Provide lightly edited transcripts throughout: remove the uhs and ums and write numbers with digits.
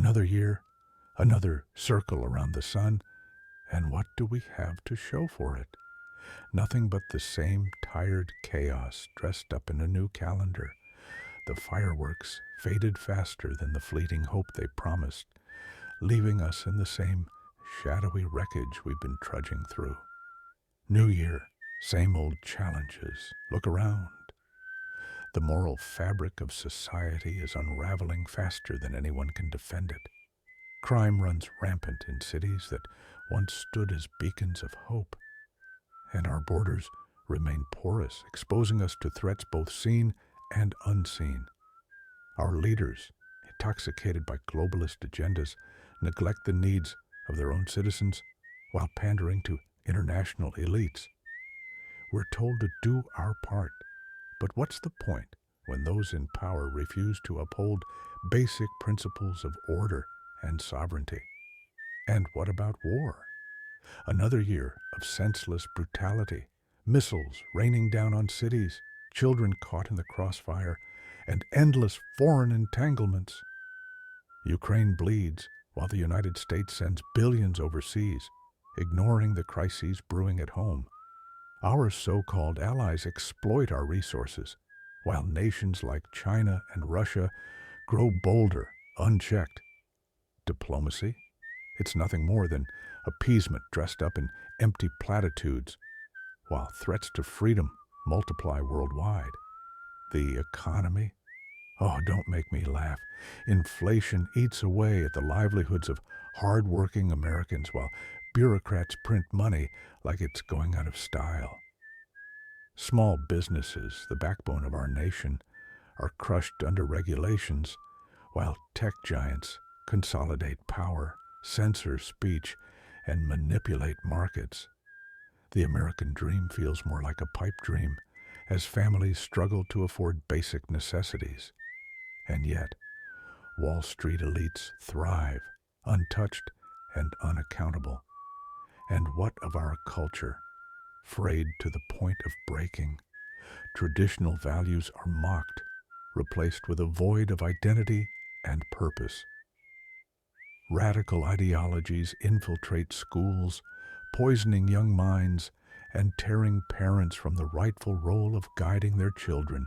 Another year, another circle around the sun, and what do we have to show for it? Nothing but the same tired chaos dressed up in a new calendar. The fireworks faded faster than the fleeting hope they promised, leaving us in the same shadowy wreckage we've been trudging through. New year, same old challenges. Look around. The moral fabric of society is unraveling faster than anyone can defend it. Crime runs rampant in cities that once stood as beacons of hope, and our borders remain porous, exposing us to threats both seen and unseen. Our leaders, intoxicated by globalist agendas, neglect the needs of their own citizens while pandering to international elites. We're told to do our part, but what's the point when those in power refuse to uphold basic principles of order and sovereignty? And what about war? Another year of senseless brutality, missiles raining down on cities, children caught in the crossfire, and endless foreign entanglements. Ukraine bleeds while the United States sends billions overseas, ignoring the crises brewing at home. Our so-called allies exploit our resources, while nations like China and Russia grow bolder, unchecked. Diplomacy? It's nothing more than appeasement dressed up in empty platitudes, while threats to freedom multiply worldwide. The economy? Oh, don't make me laugh. Inflation eats away at the livelihoods of hard-working Americans while bureaucrats print money like it's going out of style. Small businesses, the backbone of our nation, are crushed under regulations, while tech giants consolidate power, censor speech, and manipulate markets. The American dream feels more like a pipe dream as families struggle to afford basic necessities. And yet, Wall Street elites thrive, untouched and unaccountable. And what of our culture, frayed to the point of breaking? Traditional values are mocked, replaced with a void of identity and purpose. Radical ideologies infiltrate schools, poisoning young minds and tearing parents from the rightful role of guiding their children.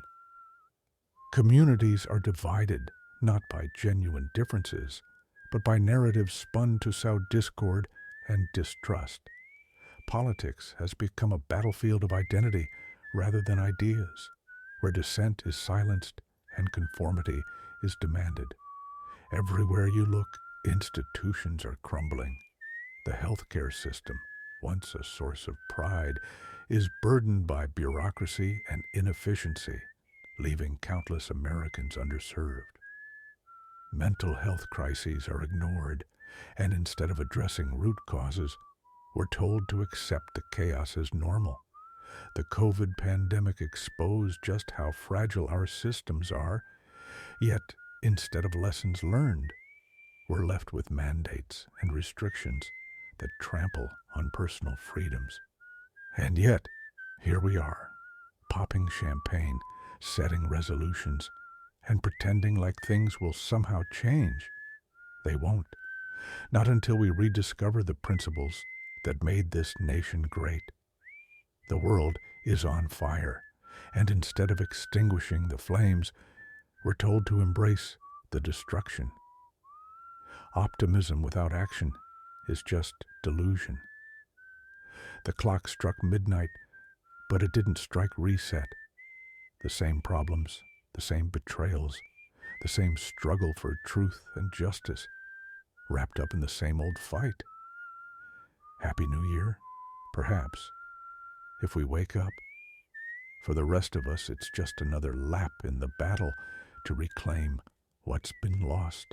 Communities are divided not by genuine differences, but by narratives spun to sow discord and distrust. Politics has become a battlefield of identity rather than ideas, where dissent is silenced and conformity is demanded. Everywhere you look, institutions are crumbling. The healthcare system, once a source of pride, is burdened by bureaucracy and inefficiency, leaving countless Americans underserved. Mental health crises are ignored, and instead of addressing root causes, we're told to accept the chaos as normal. The COVID pandemic exposed just how fragile our systems are, yet instead of lessons learned, we're left with mandates and restrictions that trample on personal freedoms. And yet, here we are, popping champagne, setting resolutions, and pretending like things will somehow change. They won't. Not until we rediscover the principles that made this nation great. The world is on fire, and instead of extinguishing the flames, we're told to embrace the destruction. Optimism without action is just delusion. The clock struck midnight, but it didn't strike reset. The same problems, the same betrayals, the same struggle for truth and justice, wrapped up in the same old fight. Happy New Year? Perhaps, if we wake up. For the rest of us, it's just another lap in the battle to reclaim what's been lost.